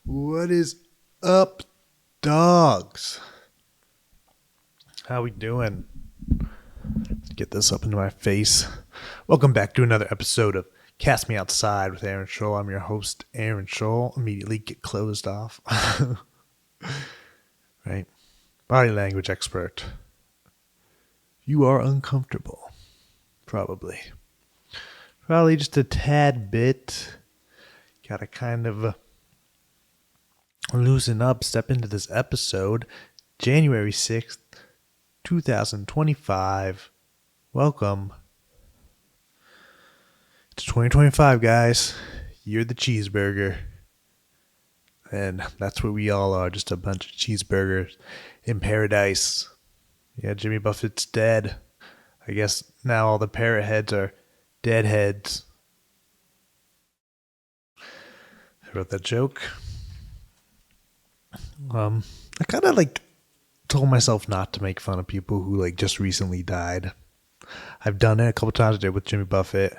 What is up, dogs? How we doing? Let's get this up into my face. Welcome back to another episode of Cast Me Outside with Aaron Scholl. I'm your host, Aaron Scholl. Immediately get closed off. Right? Body language expert. You are uncomfortable. Probably. Probably just a tad bit. Gotta kind of loosen up, step into this episode. January 6th, 2025. Welcome. It's 2025, guys. You're the cheeseburger. And that's what we all are, just a bunch of cheeseburgers in paradise. Yeah, Jimmy Buffett's dead. I guess now all the parrot heads are dead heads. I wrote that joke. I kind of told myself not to make fun of people who just recently died. I've done it a couple times. I did with Jimmy Buffett.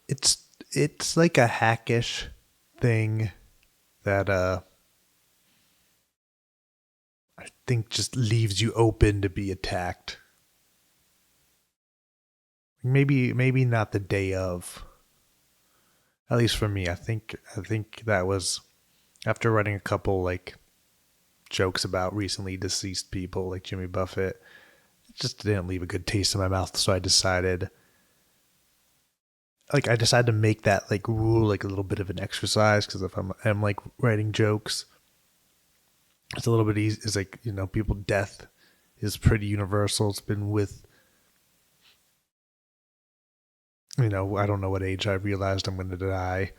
It's like a hackish thing that I think just leaves you open to be attacked. Maybe not the day of. At least for me, I think that was after writing a couple jokes about recently deceased people like Jimmy Buffett. It just didn't leave a good taste in my mouth, so I decided to make that rule a little bit of an exercise, because if I'm writing jokes, it's a little bit easy. It's people, death is pretty universal. It's been with, I don't know what age I realized I'm going to die.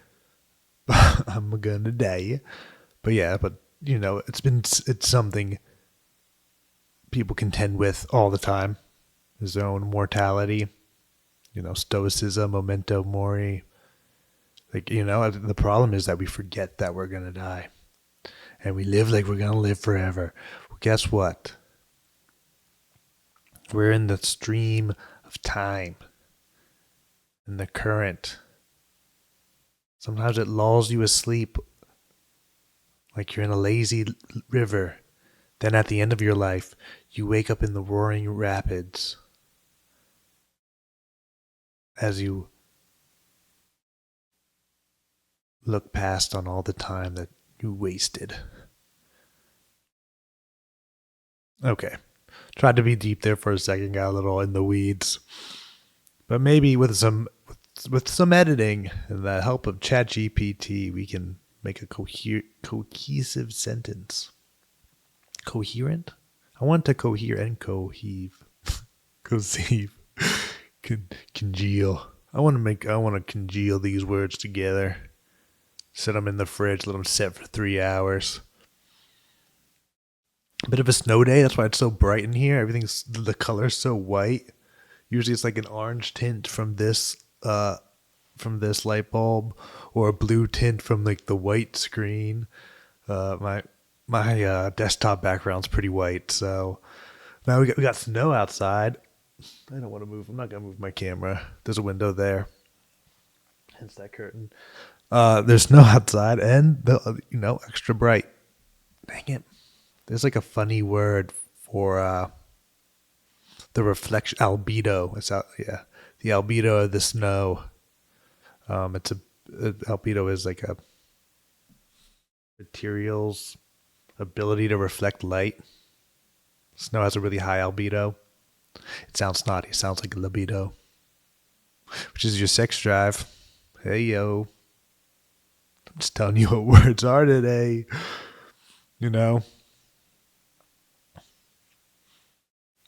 I'm going to die. But yeah, it's something people contend with all the time, is their own mortality. Stoicism, memento mori. The problem is that we forget that we're going to die. And we live like we're going to live forever. Well, guess what? We're in the stream of time. In the current. Sometimes it lulls you asleep like you're in a lazy river. Then at the end of your life, you wake up in the roaring rapids as you look past on all the time that you wasted. Okay. Tried to be deep there for a second, got a little in the weeds. But maybe with some editing and the help of ChatGPT, we can make a cohesive sentence. Coherent? I want to cohere and coheve. Conceive. Congeal. I want to congeal these words together. Set them in the fridge, let them sit for 3 hours. A bit of a snow day, that's why it's so bright in here. The color's so white. Usually it's like an orange tint from this light bulb, or a blue tint from the white screen. My desktop background's pretty white, so now we got snow outside. I don't want to move. I'm not gonna move my camera. There's a window there, hence that curtain. There's snow outside, and extra bright. Dang it! There's a funny word for the reflection, albedo. The albedo of the snow. Albedo is like a material's ability to reflect light. Snow has a really high albedo. It sounds snotty. It sounds like libido, which is your sex drive. Hey, yo. I'm just telling you what words are today. You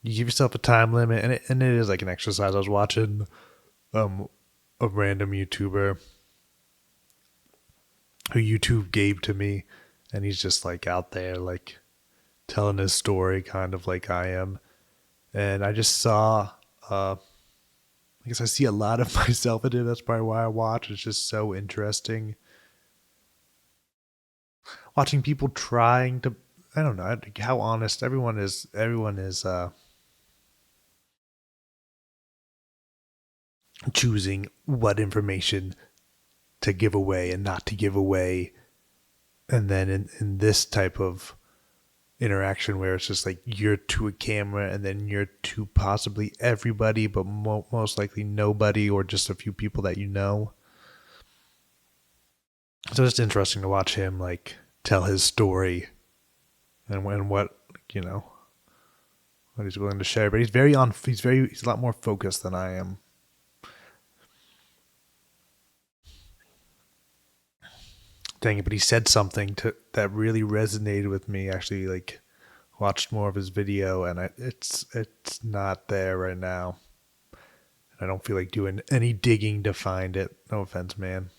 give yourself a time limit, and it is like an exercise. I was watching a random YouTuber who YouTube gave to me, and he's just out there telling his story kind of like I am. And I just saw, I guess I see a lot of myself in it. That's probably why I watch. It's just so interesting. Watching people trying to, I don't know how honest everyone is. Everyone is choosing what information to give away and not to give away And then in this type of interaction where it's just like you're to a camera and then you're to possibly everybody, but most likely nobody or just a few people that you know. So it's interesting to watch him like tell his story and what you know what he's willing to share. But he's a lot more focused than I am. Dang it! But he said something that really resonated with me. Actually, like watched more of his video, and it's not there right now. I don't feel like doing any digging to find it. No offense, man.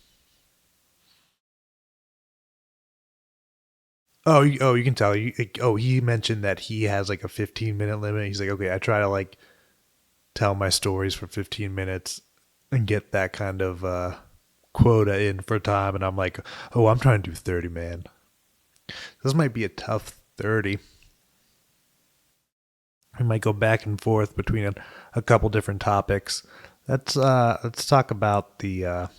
Oh, you can tell. He mentioned that he has like a 15-minute limit. He's like, okay, I try to like tell my stories for 15 minutes and get that kind of quota in for time. And I'm like, oh, I'm trying to do 30, man. This might be a tough 30. We might go back and forth between a couple different topics. Let's talk about the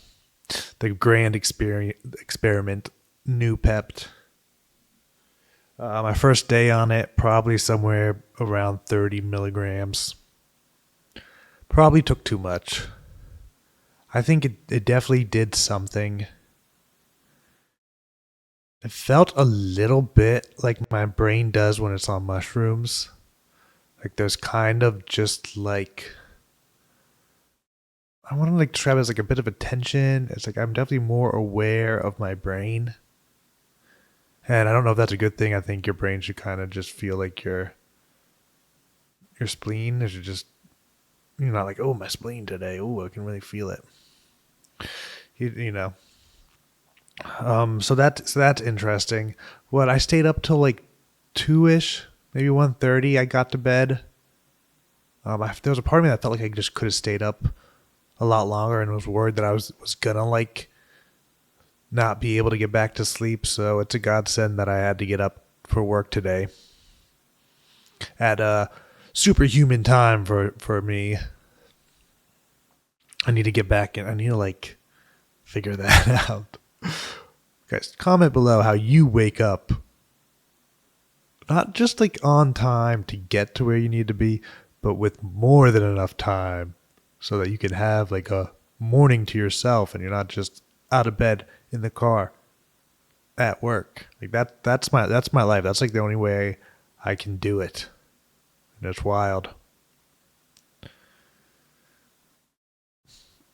grand experiment, Noopept. My first day on it, probably somewhere around 30 milligrams. Probably took too much. I think it definitely did something. It felt a little bit like my brain does when it's on mushrooms. Like there's kind of just like, I want to like describe it as like a bit of a tension. It's like I'm definitely more aware of my brain. And I don't know if that's a good thing. I think your brain should kind of just feel like your spleen. It should just, you're not like, oh, my spleen today. Oh, I can really feel it. You know. So that's interesting. What I stayed up till like 2ish, maybe 1:30. I got to bed. There was a part of me that felt like I just could have stayed up a lot longer and was worried that I was gonna like not be able to get back to sleep. So it's a godsend that I had to get up for work today at a superhuman time for me. I need to get back and I need to like figure that out. Guys, comment below how you wake up. Not just like on time to get to where you need to be, but with more than enough time so that you can have like a morning to yourself and you're not just out of bed in the car at work. Like that's my life. That's like the only way I can do it. And it's wild.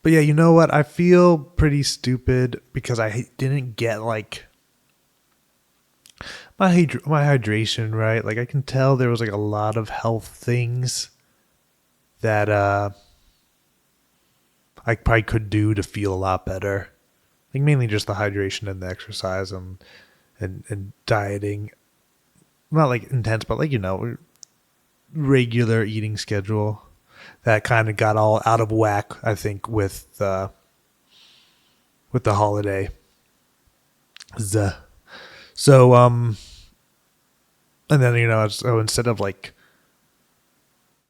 But yeah, you know what? I feel pretty stupid because I didn't get like my hydration right. Like I can tell there was like a lot of health things that I probably could do to feel a lot better. Like mainly just the hydration and the exercise and dieting. Not like intense, but like, you know, regular eating schedule that kind of got all out of whack, I think, with the holiday. So and then, you know, so instead of like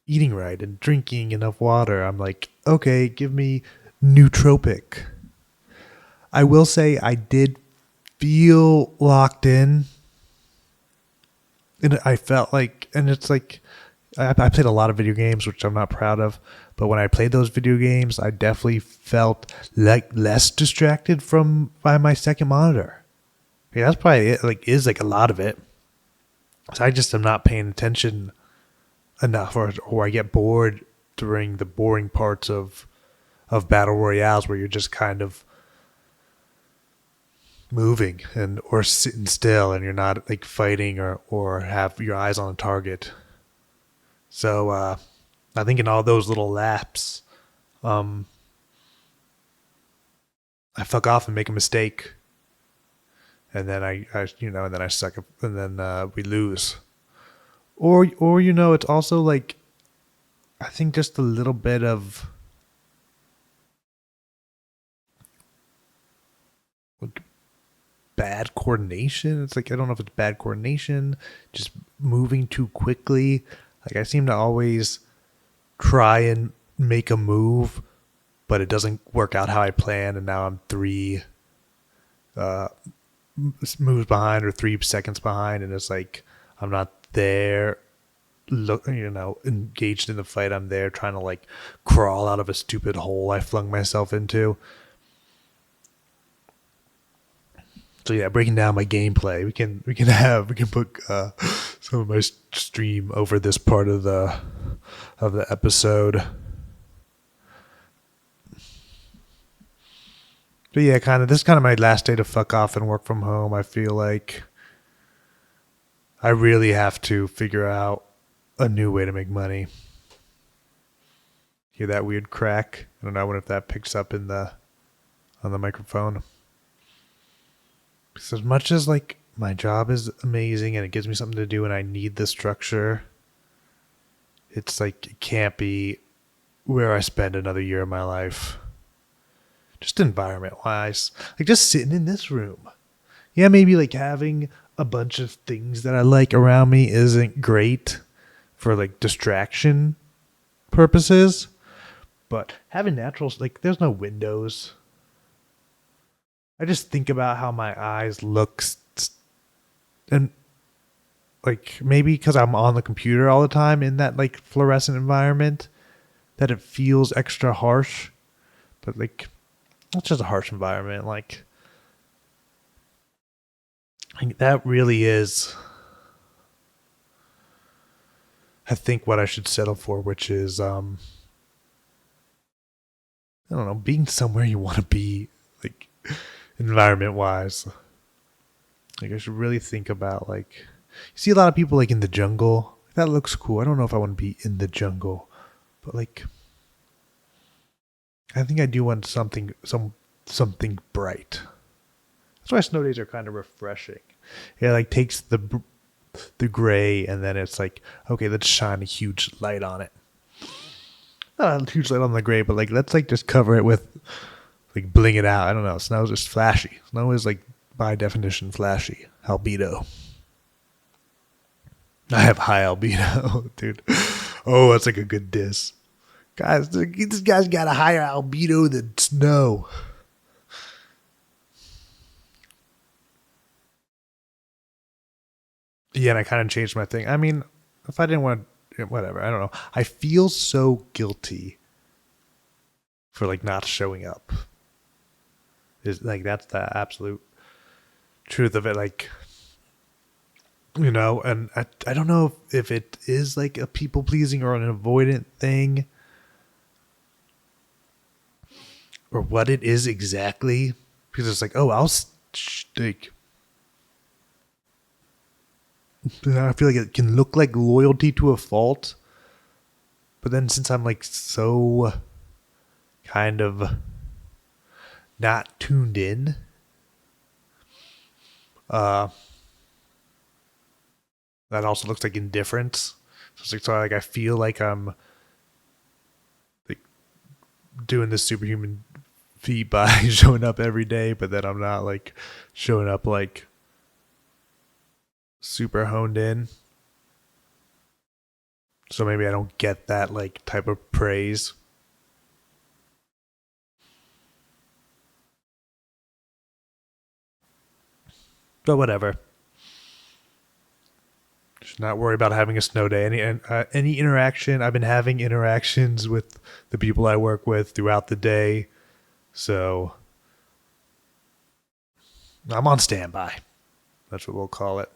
eating right and drinking enough water, I'm like, okay, give me nootropic. I will say I did feel locked in. And I felt like, and it's like, I played a lot of video games, which I'm not proud of. But when I played those video games, I definitely felt like less distracted by my second monitor. Yeah, that's probably it. Like, is like a lot of it. So I just am not paying attention enough, or I get bored during the boring parts of battle royales where you're just kind of moving or sitting still and you're not like fighting or have your eyes on a target. So I think in all those little laps, I fuck off and make a mistake, and then I and then I suck up, and then we lose. Or you know, it's also like I think just a little bit of like bad coordination. It's like I don't know if it's bad coordination, just moving too quickly. Like I seem to always try and make a move, but it doesn't work out how I planned, and now I'm three moves behind or 3 seconds behind, and it's like I'm not there. Look, engaged in the fight. I'm there trying to like crawl out of a stupid hole I flung myself into. So yeah, breaking down my gameplay. We can put some of my stream over this part of the episode. But yeah, this is kind of my last day to fuck off and work from home. I feel like I really have to figure out a new way to make money. Hear that weird crack? I don't know. I wonder if that picks up on the microphone. Because as much as like my job is amazing and it gives me something to do and I need the structure, it's like it can't be where I spend another year of my life. Just environment wise. Like just sitting in this room. Yeah, maybe like having a bunch of things that I like around me isn't great for like distraction purposes. But having natural, like there's no windows. I just think about how my eyes look, and like maybe because I'm on the computer all the time in that like fluorescent environment, that it feels extra harsh. But like, it's just a harsh environment. Like that really is, I think, what I should settle for, which is, I don't know, being somewhere you want to be, like environment wise. Like I should really think about like, you see a lot of people like in the jungle. That looks cool. I don't know if I want to be in the jungle, but like, I think I do want something bright. That's why snow days are kind of refreshing. It like takes the gray and then it's like, okay, let's shine a huge light on it. Not a huge light on the gray, but like let's like just cover it with like bling it out. I don't know. Snow is just flashy. Snow is like by definition flashy. Albedo. I have high albedo, dude. Oh, that's like a good diss. Guys, this guy's got a higher albedo than snow. Yeah, and I kind of changed my thing. I mean, if I didn't want to, whatever. I don't know. I feel so guilty for like not showing up. Is like that's the absolute truth of it. Like, and I don't know if it is like a people pleasing or an avoidant thing, or what it is exactly. Because it's like, oh, I'll like. I feel like it can look like loyalty to a fault, but then since I'm like so kind of not tuned in, that also looks like indifference. So it's like, I feel like I'm like doing this superhuman feat by showing up every day, but then I'm not like showing up like super honed in. So maybe I don't get that like type of praise. But whatever. Should not worry about having a snow day. Any interaction, I've been having interactions with the people I work with throughout the day. So I'm on standby. That's what we'll call it.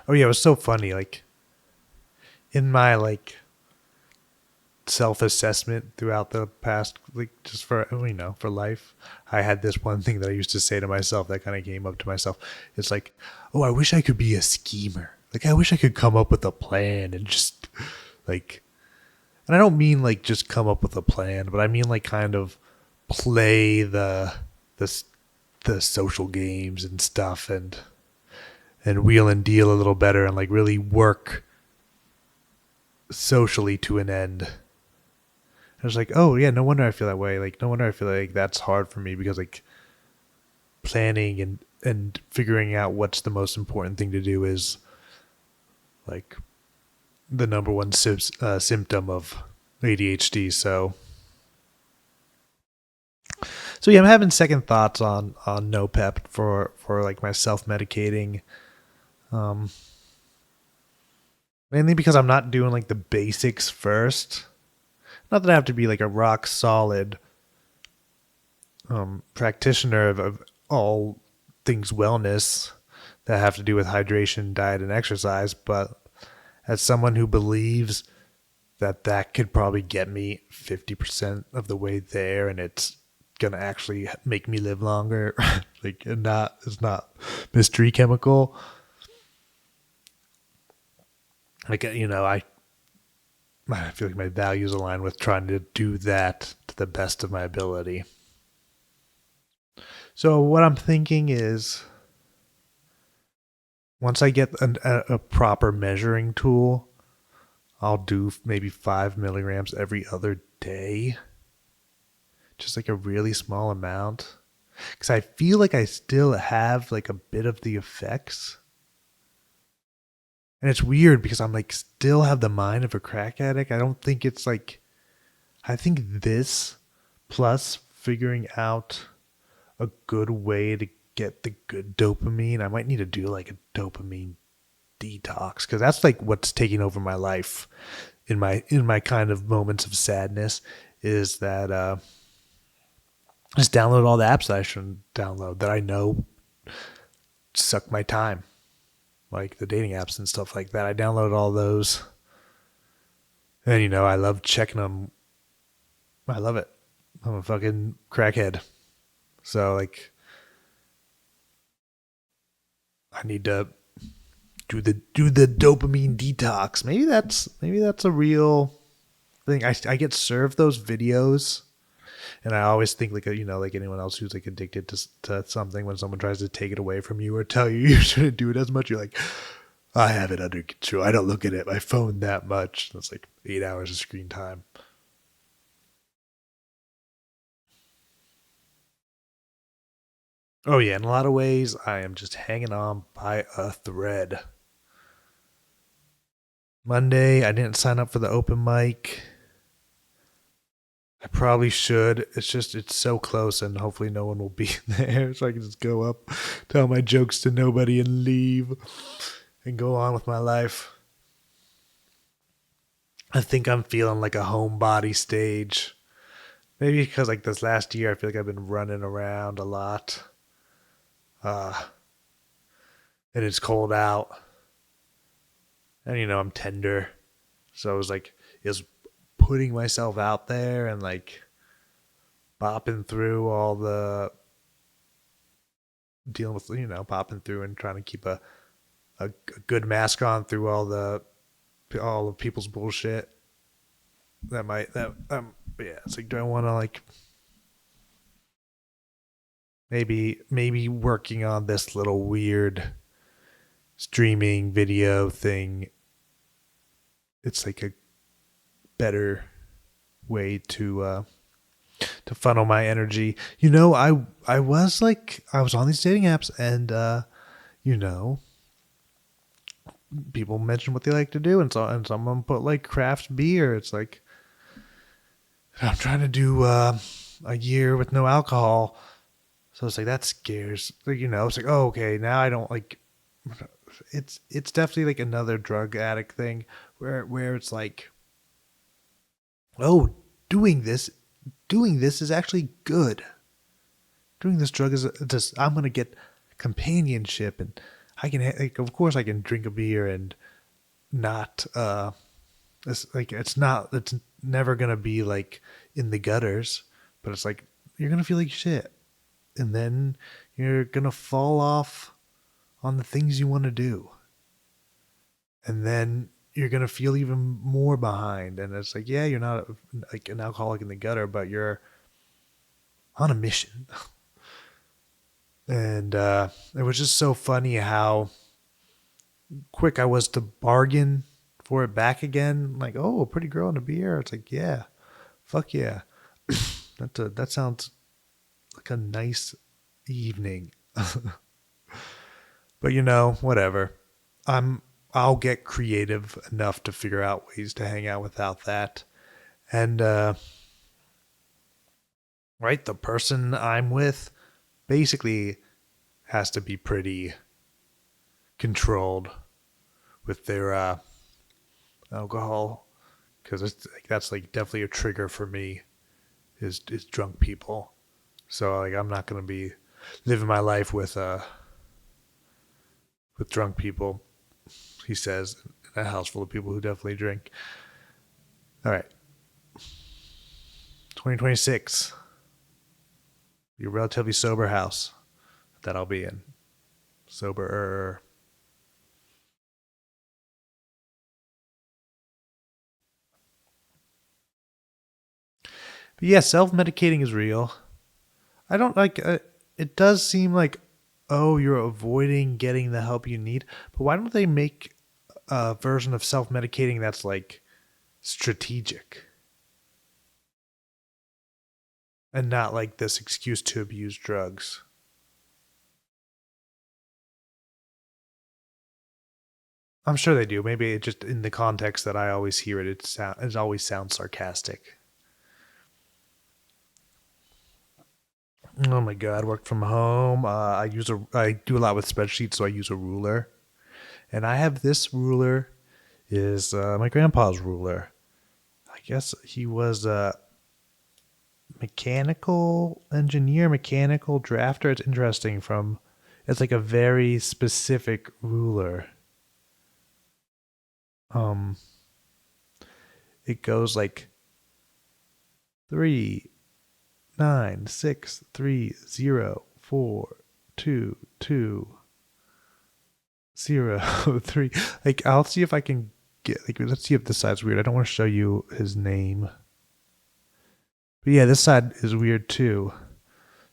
Oh yeah, it was so funny. Like in my like self-assessment throughout the past, like just for for life, I had this one thing that I used to say to myself that kind of came up to myself. It's like, oh, I wish I could be a schemer. Like I wish I could come up with a plan and just like, and I don't mean like just come up with a plan, but I mean like kind of play the social games and stuff and wheel and deal a little better and like really work socially to an end. I was like, oh yeah, no wonder I feel that way. Like no wonder I feel like that's hard for me, because like planning and figuring out what's the most important thing to do is like the number one symptom of ADHD. So yeah, I'm having second thoughts on no pep for like my self medicating. Um, Mainly because I'm not doing like the basics first. Not that I have to be like a rock solid practitioner of all things wellness that have to do with hydration, diet, and exercise, but as someone who believes that that could probably get me 50% of the way there, and it's gonna actually make me live longer, like, and not, it's not mystery chemical. Like, I feel like my values align with trying to do that to the best of my ability. So what I'm thinking is, once I get a proper measuring tool, I'll do maybe 5 milligrams every other day, just like a really small amount, because I feel like I still have like a bit of the effects. And it's weird because I'm like still have the mind of a crack addict. I don't think it's like, I think this plus figuring out a good way to get the good dopamine. I might need to do like a dopamine detox, because that's like what's taking over my life in my kind of moments of sadness, is that just download all the apps that I shouldn't download, that I know suck my time, like the dating apps and stuff like that. I download all those, and I love checking them. I love it. I'm a fucking crackhead. So like, I need to do the dopamine detox. Maybe that's a real thing. I get served those videos, and I always think like like anyone else who's like addicted to something, when someone tries to take it away from you or tell you you shouldn't do it as much, you're like, I have it under control. I don't look at my phone that much. That's like 8 hours of screen time. Oh yeah, in a lot of ways, I am just hanging on by a thread. Monday, I didn't sign up for the open mic. I probably should. It's so close, and hopefully no one will be there, so I can just go up, tell my jokes to nobody, and leave, and go on with my life. I think I'm feeling like a homebody stage. Maybe because like this last year, I feel like I've been running around a lot, uh, and it's cold out, and I'm tender, so I was like, is putting myself out there and like bopping through all the dealing with popping through and trying to keep a good mask on through all of people's bullshit. Yeah, it's like, do I want to like maybe working on this little weird streaming video thing, it's like a better way to funnel my energy. I was on these dating apps, and you know people mention what they like to do, and someone put like craft beer. It's like, I'm trying to do a year with no alcohol, so it's like that scares. Like, it's like, oh, okay, now I don't like. It's definitely like another drug addict thing, where it's like, oh, doing this doing this is actually good. Doing this drug is just, I'm gonna get companionship, and I can like, of course I can drink a beer and not it's never gonna be like in the gutters, but it's like you're gonna feel like shit, and then you're gonna fall off on the things you want to do, and then you're gonna feel even more behind, and it's like, yeah, you're not like an alcoholic in the gutter, but you're on a mission. And it was just so funny how quick I was to bargain for it back again. Like, oh, a pretty girl and a beer. It's like, yeah, fuck yeah. That sounds like a nice evening. But whatever. I'll get creative enough to figure out ways to hang out without that. And right, the person I'm with basically has to be pretty controlled with their alcohol, because it's like, that's like definitely a trigger for me is drunk people. So like I'm not gonna be living my life with drunk people. He says in a house full of people who definitely drink. All right, 2026, be a relatively sober house that I'll be in. Sober. But yeah, self medicating is real. I don't like. It does seem like, oh, you're avoiding getting the help you need. But why don't they make a version of self medicating that's like strategic and not like this excuse to abuse drugs? I'm sure they do. Maybe it just in the context that I always hear it, it always sounds sarcastic. Oh my god, work from home. I do a lot with spreadsheets, so I use a ruler, and I have this ruler is my grandpa's ruler. I guess he was a mechanical engineer, mechanical drafter. It's interesting. It's like a very specific ruler. Um, it goes like 3, 9, 6, 3, 0, 4, 2, 2, 0, 3. Like I'll see if I can get like let's see if this side's weird. I don't want to show you his name. But yeah, this side is weird too.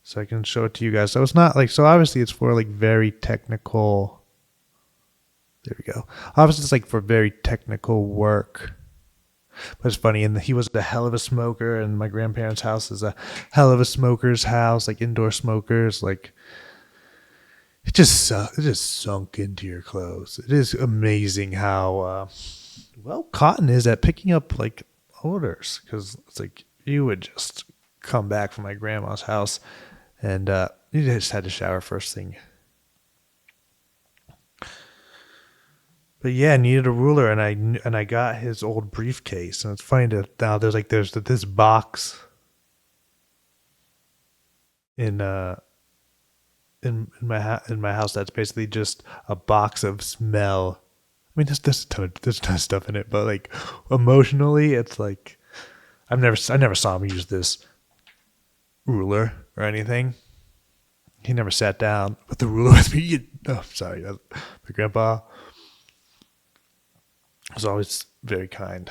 So I can show it to you guys. So it's not like so obviously it's for like very technical. There we go. Obviously it's like for very technical work. But it's funny, and he was a hell of a smoker, and my grandparents' house is a hell of a smoker's house, like indoor smokers. Like it just sunk into your clothes. It is amazing how well cotton is at picking up like odors, because it's like you would just come back from my grandma's house, and you just had to shower first thing. But yeah, I needed a ruler, and I got his old briefcase, and it's funny to now there's this box in in my house that's basically just a box of smell. I mean, there's a ton of stuff in it, but like emotionally, it's like I never saw him use this ruler or anything. He never sat down with the ruler with me. Oh, sorry, my grandpa was always very kind,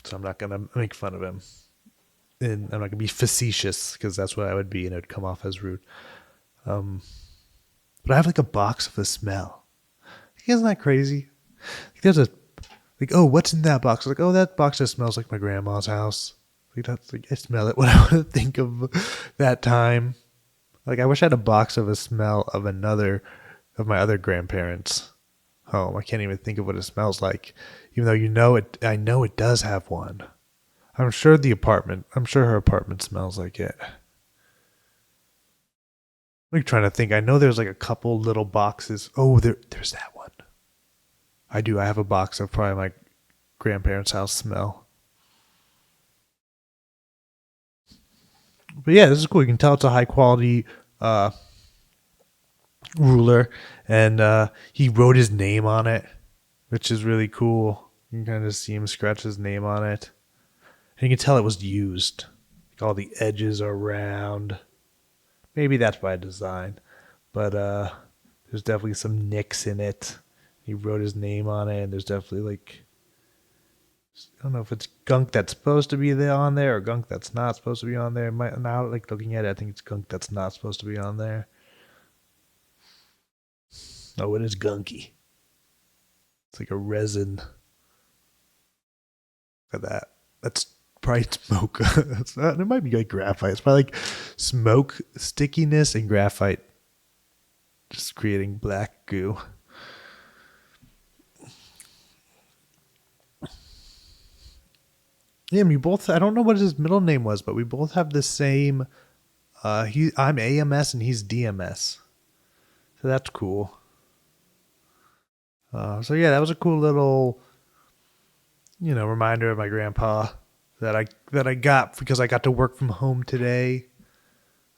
so I'm not gonna make fun of him, and I'm not gonna be facetious because that's what I would be, and it would come off as rude. Um, but I have like a box of the smell. Isn't that crazy? Like, there's a like, oh, what's in that box? Like, oh, that box just smells like my grandma's house. Like that's like I smell it when I want to think of that time. Like I wish I had a box of a smell of of my other grandparents' home. I can't even think of what it smells like, even though you know it. I know it does have one. I'm sure the apartment. I'm sure her apartment smells like it. I'm like trying to think. I know there's like a couple little boxes. Oh, there's that one. I do. I have a box of probably my grandparents' house smell. But yeah, this is cool. You can tell it's a high quality uh, ruler, and he wrote his name on it, which is really cool. You can kind of see him scratch his name on it, and you can tell it was used. Like all the edges are round. Maybe that's by design, but there's definitely some nicks in it. He wrote his name on it, and there's definitely like I don't know if it's gunk that's supposed to be there on there or gunk that's not supposed to be on there. Now, like looking at it, I think it's gunk that's not supposed to be on there. Oh, it is gunky. It's like a resin for that. That's probably smoke. That's not, it might be like graphite. It's probably like smoke stickiness and graphite just creating black goo. Yeah, and we both. I don't know what his middle name was, but we both have the same. I'm AMS and he's DMS, so that's cool. So yeah, that was a cool little, reminder of my grandpa that I got because I got to work from home today.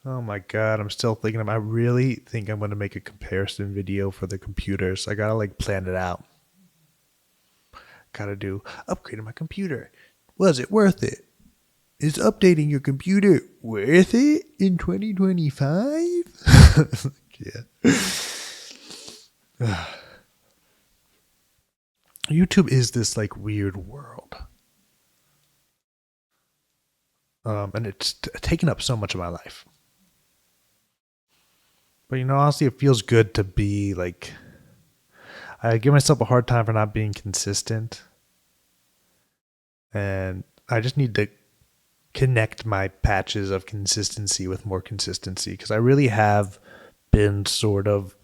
Oh my god, I'm still thinking. I really think I'm gonna make a comparison video for the computers. I gotta like plan it out. Gotta do upgrading my computer. Was it worth it? Is updating your computer worth it in 2025? Yeah. YouTube is this like weird world. And it's taken up so much of my life. But honestly, it feels good to be like, I give myself a hard time for not being consistent. And I just need to connect my patches of consistency with more consistency because I really have been sort of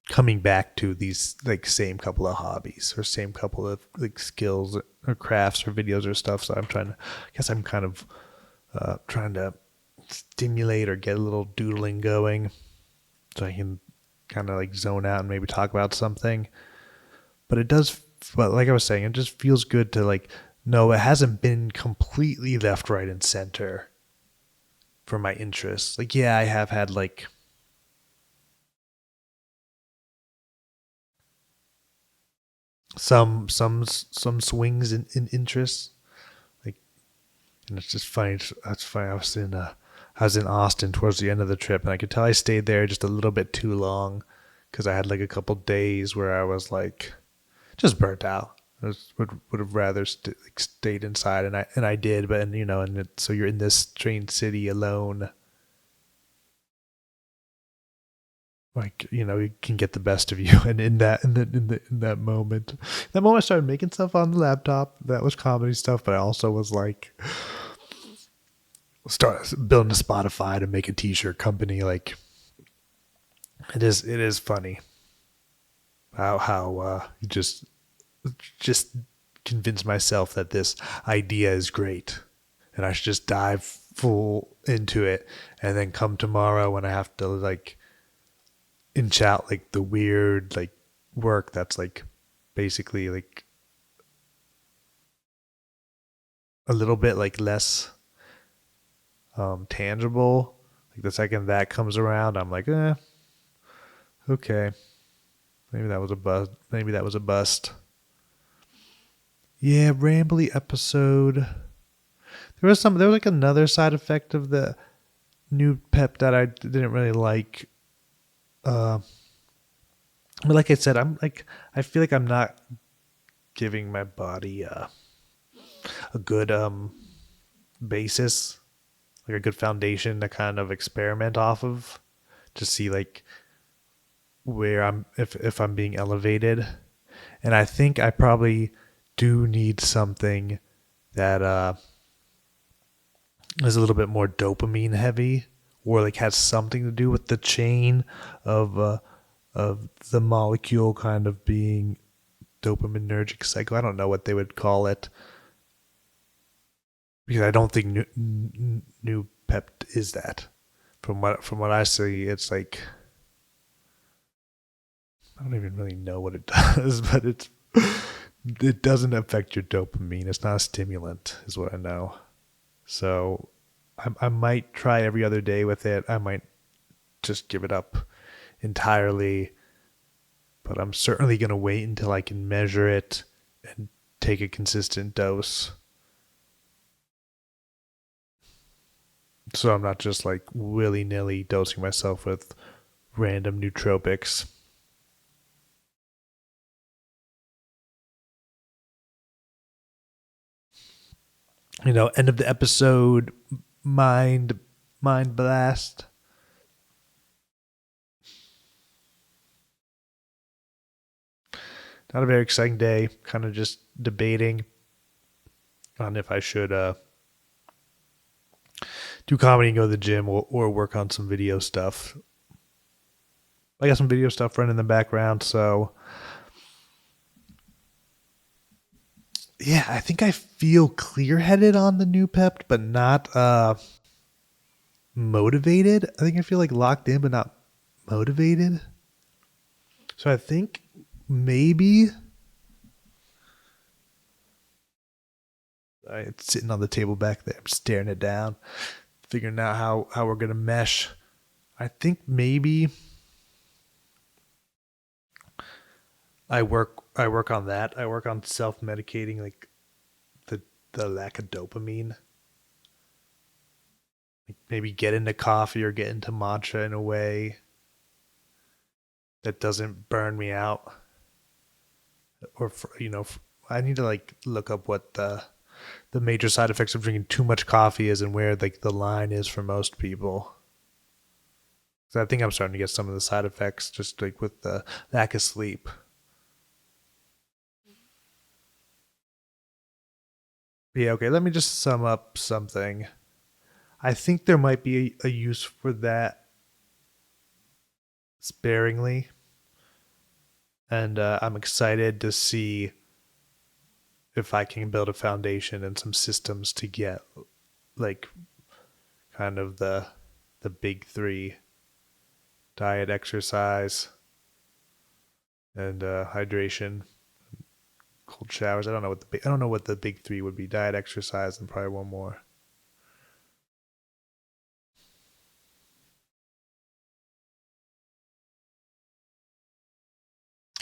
coming back to these like same couple of hobbies or same couple of like skills or crafts or videos or stuff. So I guess I'm kind of trying to stimulate or get a little doodling going so I can kind of like zone out and maybe talk about something. But but like I was saying, it just feels good to like, no, it hasn't been completely left, right, and center for my interests. Like, yeah, I have had like some swings in interests. Like, and it's just funny. That's funny. I was in Austin towards the end of the trip, and I could tell I stayed there just a little bit too long because I had like a couple days where I was like just burnt out. Would have rather like, stayed inside, and I did. But so you're in this strange city alone. Like you can get the best of you, and in that moment, I started making stuff on the laptop. That was comedy stuff, but I also was like, start building a Spotify to make a T-shirt company. Like it is funny how you just convince myself that this idea is great and I should just dive full into it, and then come tomorrow when I have to like inch out like the weird like work that's like basically like a little bit like less tangible. Like the second that comes around, I'm like, okay, maybe that was a bust. Maybe that was a bust. Yeah, rambly episode. There was like another side effect of the new pep that I didn't really like. Uh, but like I said, I feel like I'm not giving my body a good basis, like a good foundation to kind of experiment off of, to see like where I'm if I'm being elevated. And I think I probably do need something that is a little bit more dopamine heavy, or like has something to do with the chain of the molecule kind of being dopaminergic cycle. I don't know what they would call it because I don't think new pep is that. From what I see, it's like I don't even really know what it does, but it doesn't affect your dopamine. It's not a stimulant, is what I know. So I might try every other day with it. I might just give it up entirely, but I'm certainly going to wait until I can measure it and take a consistent dose. So I'm not just like willy nilly dosing myself with random nootropics. End of the episode, mind mind blast. Not a very exciting day. Kind of just debating on if I should do comedy and go to the gym, or work on some video stuff. I got some video stuff running in the background, so yeah, I think I feel clear headed on the new Pept, but not motivated. I think I feel like locked in, but not motivated. So I think maybe it's sitting on the table back there. I'm staring it down, figuring out how we're gonna mesh. I think maybe I work on that. I work on self medicating like the lack of dopamine. Like maybe get into coffee or get into matcha in a way that doesn't burn me out. Or I need to like look up what the major side effects of drinking too much coffee is and where like the line is for most people. So I think I'm starting to get some of the side effects just like with the lack of sleep. Yeah, okay, let me just sum up something. I think there might be a use for that sparingly, and I'm excited to see if I can build a foundation and some systems to get like kind of the big three: diet, exercise, and hydration, cold showers. I don't know what the big three would be: diet, exercise, and probably one more.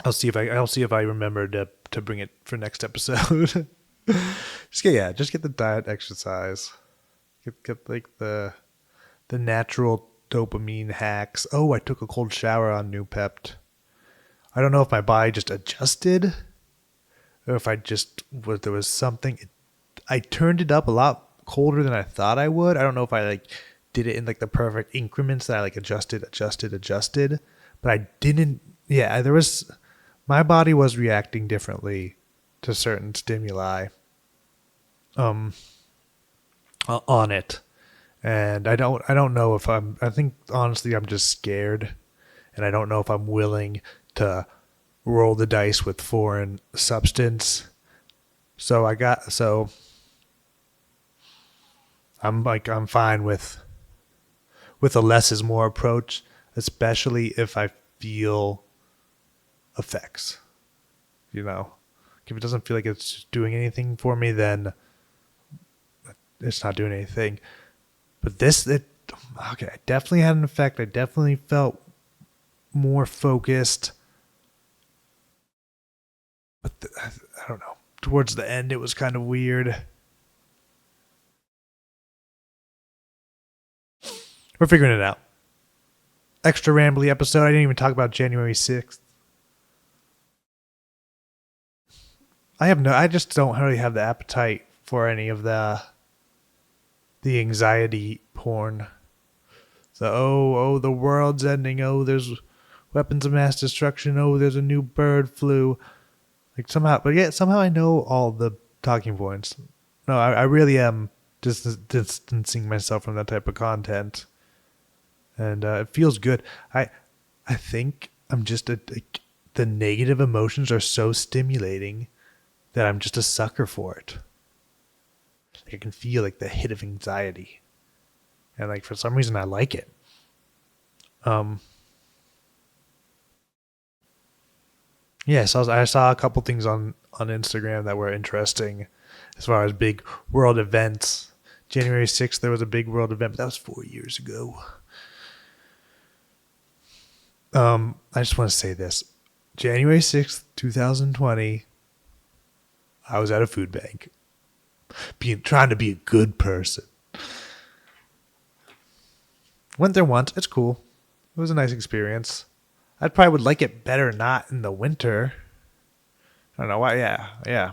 I'll see if I remember to bring it for next episode. Just get the diet, exercise, get like the natural dopamine hacks. Oh, I took a cold shower on New Pept. I don't know if my body just adjusted or if I just was there was something. I turned it up a lot colder than I thought I would. I don't know if I like did it in like the perfect increments that I like adjusted, but I didn't. Yeah, there was my body was reacting differently to certain stimuli um on it, and I don't know if I think honestly I'm just scared, and I don't know if I'm willing to roll the dice with foreign substance. So I'm fine with a less is more approach, especially if I feel effects. You know, if it doesn't feel like it's doing anything for me, then it's not doing anything. But okay, I definitely had an effect. I definitely felt more focused. But I don't know. Towards the end, it was kind of weird. We're figuring it out. Extra rambly episode. I didn't even talk about January 6th. I just don't really have the appetite for any of the anxiety porn. So the world's ending. Oh, there's weapons of mass destruction. Oh, there's a new bird flu. Like somehow, but yet somehow I know all the talking points. No, I really am distancing myself from that type of content, and it feels good. I think I'm just the negative emotions are so stimulating that I'm just a sucker for it. Like I can feel like the hit of anxiety, and like for some reason I like it. Um, yeah, so I saw a couple things on Instagram that were interesting, as far as big world events. January 6th, there was a big world event, but that was 4 years ago. I just want to say this: January 6th, 2020, I was at a food bank, trying to be a good person. Went there once. It's cool. It was a nice experience. I probably would like it better not in the winter. I don't know why. Yeah, yeah.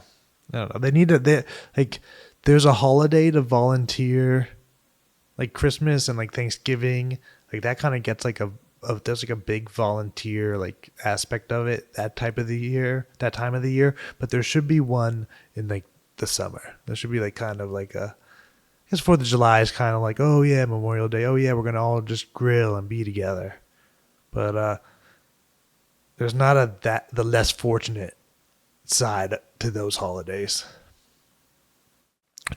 I don't know. They need to. Like. There's a holiday to volunteer, like Christmas and like Thanksgiving. Like that kind of gets like there's like a big volunteer like aspect of it that time of the year. But there should be one in like the summer. There should be like kind of like I guess 4th of July is kind of like, oh yeah, Memorial Day. Oh yeah, we're gonna all just grill and be together. But there's not the less fortunate side to those holidays.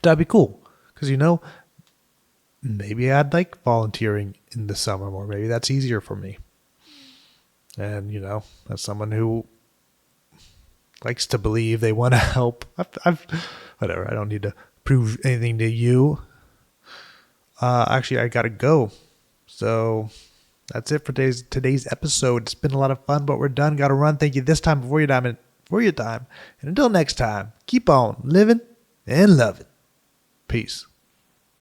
That'd be cool. Because, maybe I'd like volunteering in the summer more. Maybe that's easier for me. And, as someone who likes to believe they want to help, whatever, I don't need to prove anything to you. Actually, I got to go. So that's it for today's episode. It's been a lot of fun, but we're done. Got to run. Thank you this time before your time. And until next time, keep on living and loving. Peace.